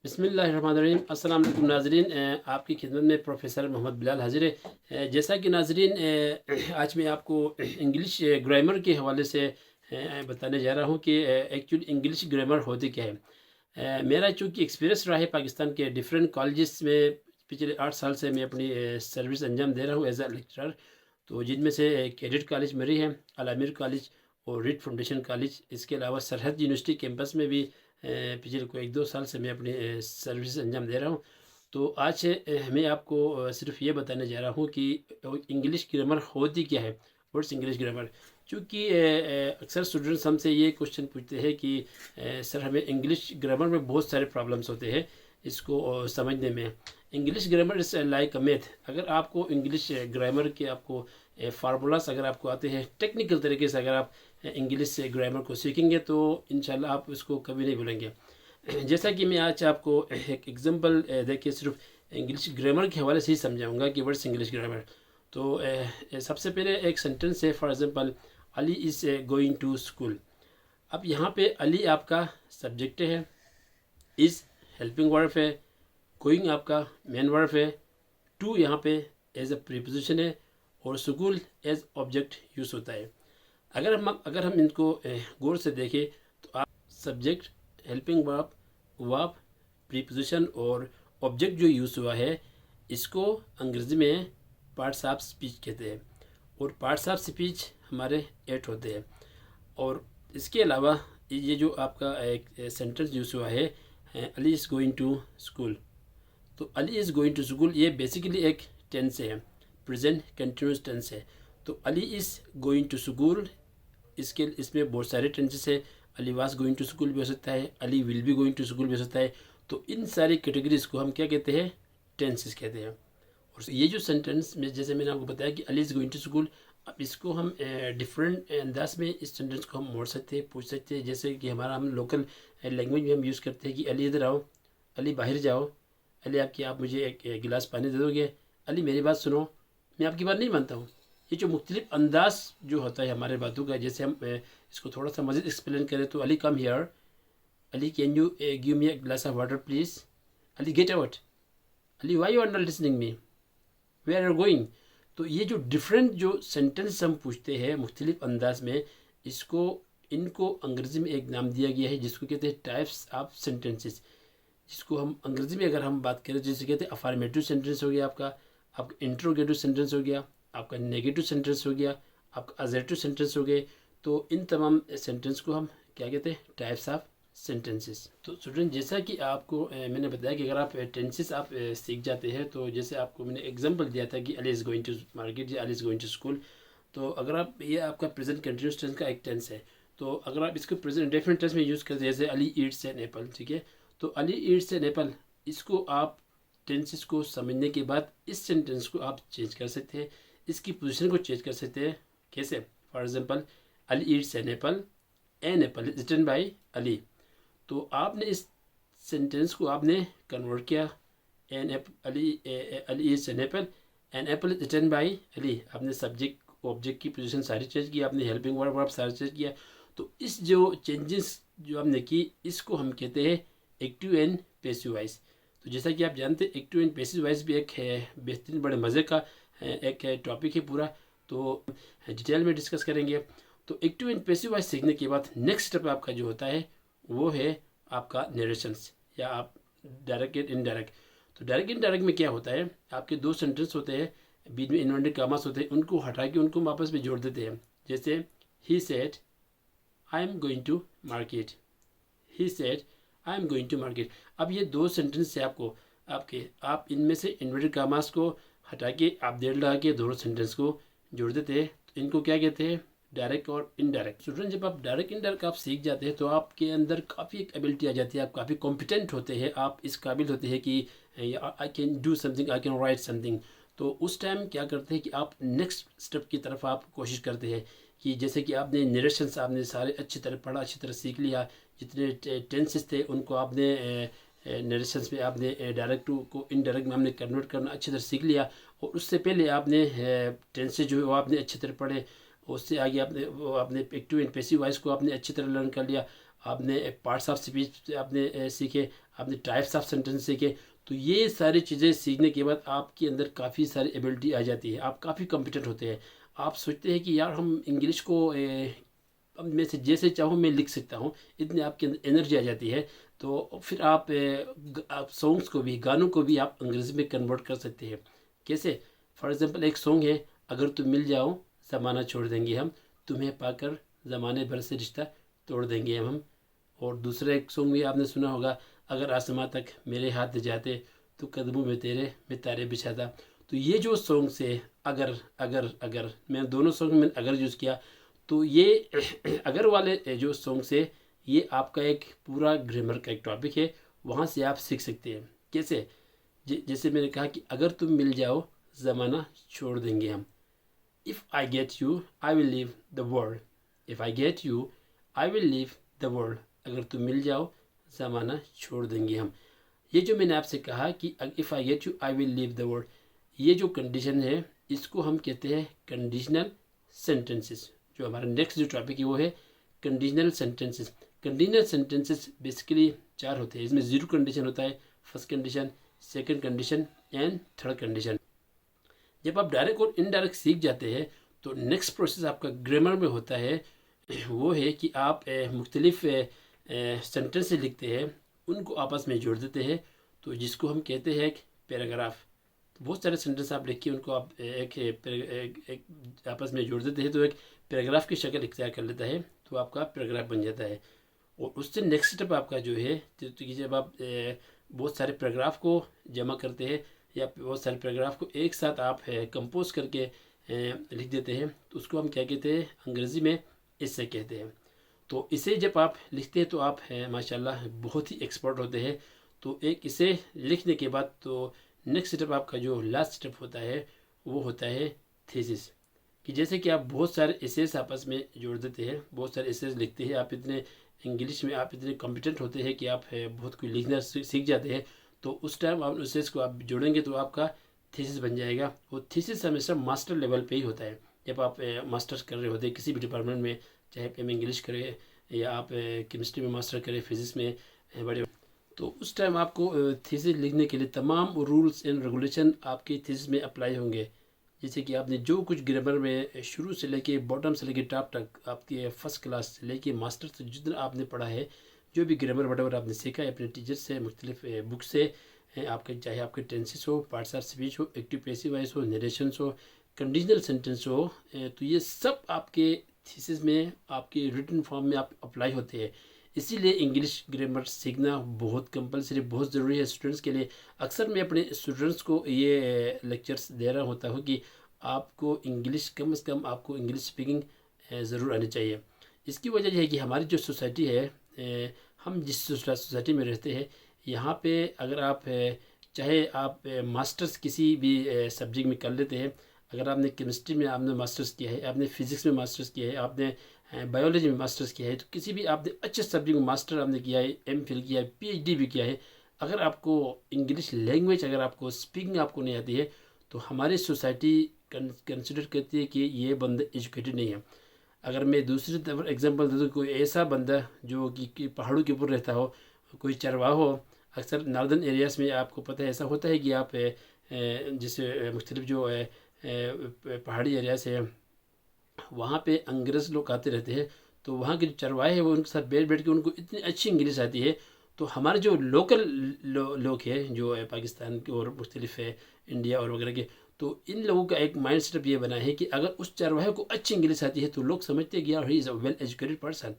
بسم اللہ الرحمن الرحیم۔ السلام علیکم ناظرین، آپ کی خدمت میں پروفیسر محمد بلال حاضر ہے۔ جیسا کہ ناظرین، آج میں آپ کو انگلش گرامر کے حوالے سے بتانے جا رہا ہوں کہ ایکچولی انگلش گرامر ہوتی کیا ہے۔ میرا چونکہ ایکسپیرینس رہا ہے پاکستان کے ڈیفرنٹ کالجز میں، پچھلے 8 سال سے میں اپنی سروس انجام دے رہا ہوں ایز اے لیکچرر، تو جن میں سے کیڈٹ کالج مری ہے، الامیر کالج اور ریڈ فاؤنڈیشن کالج، اس کے علاوہ سرحد یونیورسٹی کیمپس میں بھی پچھلے کوئی 1-2 سال سے میں اپنی سروس انجام دے رہا ہوں۔ تو آج میں آپ کو صرف یہ بتانے جا رہا ہوں کہ انگلش گرامر ہوتی کیا ہے، ورڈس انگلش گرامر۔ چونکہ اکثر اسٹوڈنٹس ہم سے یہ کوشچن پوچھتے ہیں کہ سر ہمیں انگلش گرامر میں بہت سارے پرابلمس ہوتے ہیں اس کو سمجھنے میں۔ English grammar is like a math. اگر آپ کو انگلش گرامر کے آپ کو فارمولاز اگر آپ کو آتے ہیں ٹیکنیکل طریقے سے، اگر آپ انگلش گرامر کو سیکھیں گے تو انشاءاللہ آپ اس کو کبھی نہیں بھولیں گے۔ جیسا کہ میں آج آپ کو ایک ایگزامپل دیکھ کے صرف انگلش گرامر کے حوالے سے ہی سمجھاؤں گا کہ ورڈس انگلش گرامر۔ تو سب سے پہلے ایک سینٹنس ہے، for example Ali is going to school. اب یہاں پہ علی آپ کا سبجیکٹ ہے، از ہیلپنگ ورب ہے، گوئنگ آپ کا مین ورب ہے، ٹو یہاں پہ ایز اے پریپوزیشن ہے، اور اسکول ایز آبجیکٹ یوز ہوتا ہے۔ اگر ہم ان کو غور سے دیکھیں تو آپ سبجیکٹ، ہیلپنگ ورب، پریپوزیشن اور آبجیکٹ جو یوز ہوا ہے، اس کو انگریزی میں پارٹس آف اسپیچ کہتے ہیں، اور پارٹس آف اسپیچ ہمارے 8 ہوتے ہیں۔ اور اس کے علاوہ یہ جو آپ کا ایک سینٹنس یوز ہوا ہے، Ali is going to school, تو Ali is going to school یہ بیسیکلی ایک ٹینس ہے، پریزنٹ کنٹینیوس ٹینس ہے۔ تو Ali is going to school, اس میں بہت سارے ٹینسز ہے، Ali was going to school بھی ہو سکتا ہے، Ali will be going to school بھی ہو سکتا ہے۔ تو ان ساری کیٹیگریز کو ہم کیا کہتے ہیں؟ ٹینسز کہتے ہیں۔ اور یہ جو سینٹنس میں، جیسے میں نے آپ کو بتایا کہ علی از گوئنگ ٹو اسکول، اب اس کو ہم ڈفرینٹ انداز میں اس سینٹنس کو ہم موڑ سکتے ہیں، پوچھ سکتے ہیں، جیسے کہ ہم لوکل لینگویج میں ہم یوز کرتے ہیں کہ علی ادھر آؤ، علی باہر جاؤ، علی آپ مجھے ایک گلاس پانی دے دو گے، علی میری بات سنو، میں آپ کی بات نہیں مانتا ہوں۔ یہ جو مختلف انداز جو ہوتا ہے ہمارے باتوں کا، جیسے ہم اس کو تھوڑا سا مزید ایکسپلین کریں تو Ali come here, Ali can you give me a glass of water please, Ali get out, Ali why you are not listening me, where are going. تو یہ جو ڈفرینٹ جو سینٹنس ہم پوچھتے ہیں مختلف انداز میں، ان کو انگریزی میں ایک نام دیا گیا ہے جس کو کہتے ہیں ٹائپس آف سینٹنسز، جس کو ہم انگریزی میں اگر ہم بات کریں جیسے کہتے ہیں افارمیٹیو سینٹنس ہو گیا، آپ کا انٹروگیٹو سینٹنس ہو گیا، آپ کا نیگیٹو سینٹنس ہو گیا، آپ کا ازرٹیو سینٹنس ہو گئے۔ تو ان تمام سینٹنس کو ہم کیا کہتے ہیں؟ Types of sentences. تو اسٹوڈنٹ، جیسا کہ آپ کو میں نے بتایا کہ اگر آپ ٹینسز آپ سیکھ جاتے ہیں، تو جیسے آپ کو میں نے ایگزامپل دیا تھا کہ علی از گوئنگ ٹو مارکیٹ یا علی از گوئنگ ٹو اسکول، تو اگر آپ یہ آپ کا پریزنٹ کنٹینیوس ٹینس کا ایک ٹینس ہے، تو اگر آپ اس کو پریزنٹ انڈیفینٹ ٹینس میں یوز کرتے ہیں، جیسے علی ایٹس این ایپل، ٹھیک ہے، تو علی ایٹس این ایپل، اس کو آپ ٹینسز کو سمجھنے کے بعد اس سینٹنس کو آپ چینج کر سکتے ہیں، اس کی پوزیشن کو چینج کر سکتے ہیں۔ کیسے؟ For example Ali eats an apple is written by Ali, تو آپ نے اس سینٹنس کو آپ نے کنورٹ کیا، Ali eats an apple is written by Ali, آپ نے سبجیکٹ آبجیکٹ کی پوزیشن ساری چینج کی، آپ نے ہیلپنگ ورب سارا چینج کیا۔ تو اس جو چینجز جو آپ نے کی، اس کو ہم کہتے ہیں ایکٹیو اینڈ پیسیو وائس۔ تو جیسا کہ آپ جانتے ہیں ایکٹیو اینڈ پیسیو وائس بھی ایک بہترین بڑے مزے کا ایک ٹاپک ہے پورا، تو ڈیٹیل میں ڈسکس کریں گے۔ تو ایکٹیو اینڈ پیسیو وائس سیکھنے کے بعد نیکسٹ اسٹیپ آپ کا جو ہوتا ہے وہ ہے آپ کا نیریشنس، یا آپ ڈائریکٹ اینڈ انڈائریکٹ۔ تو ڈائریکٹ انڈائریکٹ میں کیا ہوتا ہے؟ آپ کے 2 سینٹنس ہوتے ہیں، بیچ میں انورٹیڈ کاماس ہوتے ہیں، ان کو ہٹا کے ان کو واپس میں جوڑ دیتے ہیں، جیسے ہی said I am going to market, he said I am going to market. اب یہ 2 سینٹنس سے آپ ان میں سے انورٹیڈ کاماس کو ہٹا کے آپ دیڑھ لگا کے دونوں سینٹنس کو جوڑ دیتے ہیں، تو ان کو کیا کہتے ہیں؟ ڈائریکٹ اور انڈائریکٹ۔ اسٹوڈنٹ، جب آپ ڈائریکٹ انڈائریکٹ آپ سیکھ جاتے ہیں تو آپ کے اندر کافی ایک ایبلٹی آ جاتی ہے، آپ کافی کمپیٹنٹ ہوتے ہیں، آپ اس قابل ہوتے ہیں کہ I can do some thing, I can write some thing. تو اس ٹائم کیا کرتے ہیں کہ آپ نیکسٹ اسٹیپ کی طرف آپ کوشش کرتے ہیں کہ جیسے کہ آپ نے نیریشنس آپ نے سارے اچھی طرح پڑھا، اچھی طرح سیکھ لیا، جتنے ٹینسز تھے ان کو آپ نے نیریشنس میں آپ نے ڈائریکٹ کو انڈائریکٹ میں ہم نے کنورٹ کرنا اچھی طرح سیکھ لیا، اور اس سے پہلے آپ نے ٹینسز جو ہے وہ آپ نے اچھی طرح پڑھے، اس سے آگے آپ نے ایکٹیو اینڈ پیسیو وائس کو آپ نے اچھی طرح لرن کر لیا۔ آپ نے پارٹس آف اسپیچ آپ نے سیکھے، آپ نے ٹائپس آف سینٹینس سیکھے. تو یہ ساری چیزیں سیکھنے کے بعد آپ کے اندر کافی ساری ایبلٹی آ جاتی ہے، آپ کافی کمپیٹنٹ ہوتے ہیں. آپ سوچتے ہیں کہ یار ہم انگلش کو میں سے جیسے چاہوں میں لکھ سکتا ہوں، اتنے آپ کے اندر انرجی آ جاتی ہے. تو پھر آپ سانگس کو بھی، گانوں کو بھی آپ انگریزی میں کنورٹ کر سکتے ہیں. کیسے؟ فار ایگزامپل ایک سانگ ہے، اگر تم مل جاؤ زمانہ چھوڑ دیں گے ہم، تمہیں پا کر زمانے بھر سے رشتہ توڑ دیں گے ہم. اور دوسرا ایک سانگ بھی آپ نے سنا ہوگا، اگر آسماں تک میرے ہاتھ جاتے تو قدموں میں تیرے میں تارے بچھاتا. تو یہ جو سانگس ہے، اگر میں دونوں سانگ میں اگر یوز کیا، تو یہ اگر والے جو سانگس ہے یہ آپ کا ایک پورا گرامر کا ایک ٹاپک ہے، وہاں سے آپ سیکھ سکتے ہیں. کیسے؟ جیسے میں نے کہا کہ اگر تم مل جاؤ زمانہ چھوڑ دیں گے ہم. If I get you, I will leave the world. If I get you, I will leave the world. اگر تم مل جاؤ زمانہ چھوڑ دیں گے ہم. یہ جو میں نے آپ سے کہا کہ if I get you, I will leave the world، یہ جو کنڈیشن ہے اس کو ہم کہتے ہیں کنڈیشنل سینٹنسز. جو ہمارا نیکسٹ جو ٹاپک ہے وہ ہے conditional sentences. Conditional sentences basically 4 ہوتے ہیں. اس میں 0 کنڈیشن ہوتا ہے، first condition, second condition and third condition. جب آپ ڈائریکٹ اور انڈائریکٹ سیکھ جاتے ہیں تو نیکسٹ پروسیس آپ کا گرامر میں ہوتا ہے، وہ ہے کہ آپ مختلف سینٹنس لکھتے ہیں، ان کو آپس میں جوڑ دیتے ہیں، تو جس کو ہم کہتے ہیں ایک پیراگراف. بہت سارے سینٹنس آپ لکھیے، ان کو آپ ایک آپس میں جوڑ دیتے ہیں تو ایک پیراگراف کی شکل اختیار کر لیتا ہے، تو آپ کا پیراگراف بن جاتا ہے. اور اس سے نیکسٹ اسٹیپ آپ کا جو ہے، جب آپ بہت سارے پیراگراف کو جمع کرتے ہیں یا بہت سارے پیراگراف کو ایک ساتھ آپ کمپوز کر کے لکھ دیتے ہیں، تو اس کو ہم کیا کہتے ہیں؟ انگریزی میں اسے کہتے ہیں. تو اسے جب آپ لکھتے ہیں تو آپ ماشاءاللہ بہت ہی ایکسپرٹ ہوتے ہیں. تو ایک اسے لکھنے کے بعد تو نیکسٹ اسٹیپ آپ کا جو لاسٹ اسٹیپ ہوتا ہے وہ ہوتا ہے تھیسس. کہ جیسے کہ آپ بہت سارے ایسیز آپس میں جوڑ دیتے ہیں، بہت سارے ایسیز لکھتے ہیں، آپ اتنے انگلش میں آپ اتنے کمپیٹنٹ ہوتے ہیں کہ آپ بہت کوئی لکھنا سیکھ جاتے ہیں. تو اس ٹائم آپ ایسیز کو آپ جوڑیں گے تو آپ کا تھیسس بن جائے گا. وہ تھیسس ہمیشہ ماسٹر لیول پہ ہی ہوتا ہے. جب آپ ماسٹرز کر رہے ہوتے ہیں کسی بھی ڈپارٹمنٹ میں، چاہے ایم انگلش کرے یا آپ کیمسٹری میں ماسٹر کرے، فزکس میں بڑے، تو اس ٹائم آپ کو تھیسس لکھنے کے لیے تمام رولس اینڈ ریگولیشن آپ کی تھیسس میں اپلائی ہوں گے. جیسے کہ آپ نے جو کچھ گرامر میں شروع سے لے کے باٹم سے لے کے ٹاپ تک، آپ کے فرسٹ کلاس سے لے کے ماسٹر سے جتنا آپ نے پڑھا ہے، جو بھی گرامر وٹ آپ نے سیکھا ہے اپنے ٹیچر سے، مختلف بک سے، آپ کے چاہے آپ کے ٹینسز ہو، پارٹس آف اسپیچ ہو، ایکٹیو پیسیو وائس ہو، نریشنس ہو، کنڈیشنل سینٹینس ہو، تو یہ سب آپ کے تھیسس میں، آپ کے ریٹن فارم میں آپ اپلائی ہوتے ہیں. اسی لیے انگلش گرامر سیکھنا بہت کمپلسری، بہت ضروری ہے اسٹوڈنٹس کے لیے. اکثر میں اپنے اسٹوڈنٹس کو یہ لیکچرس دے رہا ہوتا ہوں کہ آپ کو انگلش کم از کم آپ کو انگلش اسپیکنگ ضرور آنی چاہیے. اس کی وجہ یہ ہے کہ ہماری جو سوسائٹی ہے، ہم جس سوسائٹی میں رہتے ہیں، یہاں پہ اگر آپ چاہے آپ ماسٹرز کسی بھی سبجیکٹ میں کر لیتے ہیں، اگر آپ نے کیمسٹری میں آپ نے ماسٹرز کیا ہے، آپ نے فزکس میں ماسٹرز کیا ہے، آپ نے بایولوجی میں ماسٹرز کیا ہے، تو کسی بھی آپ نے اچھے سبجیکٹ میں ماسٹر آپ نے کیا ہے، ایم فل کیا ہے، پی ایچ ڈی بھی کیا ہے، اگر آپ کو انگلش لینگویج، اگر آپ کو اسپیکنگ آپ کو نہیں آتی ہے، تو ہماری سوسائٹی کنسیڈر کرتی ہے کہ یہ بندہ ایجوکیٹڈ نہیں ہے. اگر میں دوسری طرف ایگزامپل دے دوں، کوئی ایسا بندہ جو کہ پہاڑوں کے اوپر رہتا ہو، کوئی چرواہ ہو، اکثر ناردرن ایریاز میں آپ کو پتہ ہے ایسا ہوتا ہے کہ آپ جیسے مختلف جو پہاڑی ایریاز ہے، وہاں پہ انگریز لوگ آتے رہتے ہیں، تو وہاں کے جو چرواہے ہیں وہ ان کے ساتھ بیٹھ کے ان کو اتنی اچھی انگلش آتی ہے. تو ہمارے جو لوکل لوگ ہیں جو پاکستان کے اور مختلف انڈیا اور وغیرہ کے، تو ان لوگوں کا ایک مائنڈ سیٹ یہ بنا ہے کہ اگر اس چرواہے کو اچھی انگلش آتی ہے تو لوگ سمجھتے ہیں کہ یار ہی از اے ویل ایجوکیٹڈ پرسن،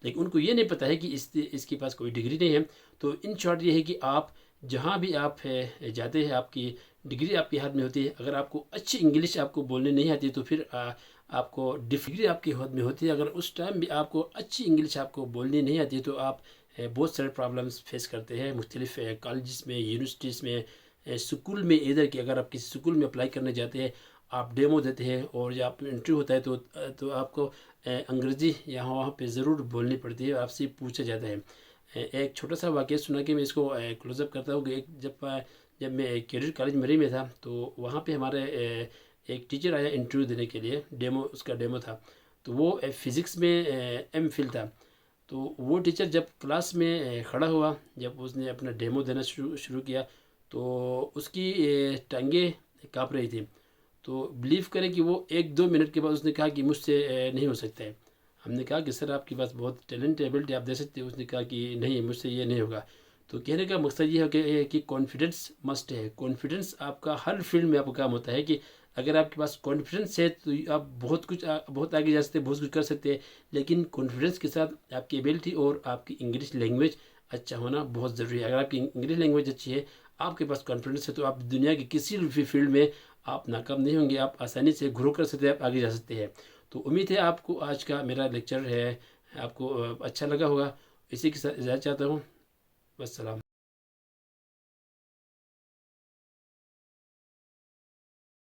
لیکن ان کو یہ نہیں پتہ ہے کہ اس کے پاس کوئی ڈگری نہیں ہے. تو ان شارٹ یہ ہے کہ آپ جہاں بھی آپ جاتے ہیں، آپ کی ڈگری آپ کے ہاتھ میں ہوتی ہے. اگر آپ کو اچھی انگلش آپ کو بولنے نہیں آتی تو پھر آپ کو ڈگری آپ کے ہاتھ میں ہوتی ہے. اگر اس ٹائم بھی آپ کو اچھی انگلش آپ کو بولنی نہیں آتی ہے تو آپ بہت سارے پرابلمس فیس کرتے ہیں مختلف کالجز میں، یونیورسٹیز میں، اسکول میں. ادھر کہ اگر آپ کسی اسکول میں اپلائی کرنے جاتے ہیں، آپ ڈیمو دیتے ہیں اور جب آپ انٹرویو ہوتا ہے تو آپ کو انگریزی یہاں وہاں پہ ضرور بولنی پڑتی ہے، آپ سے پوچھا جاتا ہے. ایک چھوٹا سا واقعہ سنا کہ میں اس کو کلوز اپ کرتا ہوں کہ جب میں کیریئر کالج مری میں تھا تو وہاں پہ ہمارے ایک ٹیچر آیا انٹرویو دینے کے لیے، اس کا ڈیمو تھا. تو وہ فزکس میں ایم فل تھا. تو وہ ٹیچر جب کلاس میں کھڑا ہوا، جب اس نے اپنا ڈیمو دینا شروع کیا تو اس کی ٹانگیں کانپ رہی تھی. تو بلیو کریں کہ وہ 1-2 منٹ کے بعد اس نے کہا کہ مجھ سے نہیں ہو سکتا ہے. ہم نے کہا کہ سر آپ کے پاس بہت ٹیلنٹ ایبلٹی آپ دے سکتے ہیں. اس نے کہا کہ نہیں مجھ سے یہ نہیں ہوگا. تو کہنے کا مقصد یہ ہے کہ کانفیڈنس مسٹ ہے. کانفیڈنس آپ کا ہر فیلڈ میں آپ کا کام ہوتا ہے کہ اگر آپ کے پاس کانفیڈنس ہے تو آپ بہت آگے جا سکتے ہیں، بہت کچھ کر سکتے ہیں. لیکن کانفیڈنس کے ساتھ آپ کی ایبلٹی اور آپ کی انگلش لینگویج اچھا ہونا بہت ضروری ہے. اگر آپ کی انگلش لینگویج اچھی ہے، آپ کے پاس کانفیڈنس ہے، تو آپ دنیا کی کسی بھی فیلڈ میں آپ ناکام نہیں ہوں گے. آپ آسانی سے گرو کر سکتے ہیں، آپ آگے جا سکتے ہیں. تو امید ہے آپ کو آج کا میرا لیکچر ہے آپ کو اچھا لگا ہوگا. اسی کے ساتھ اجازت چاہتا ہوں. والسلام.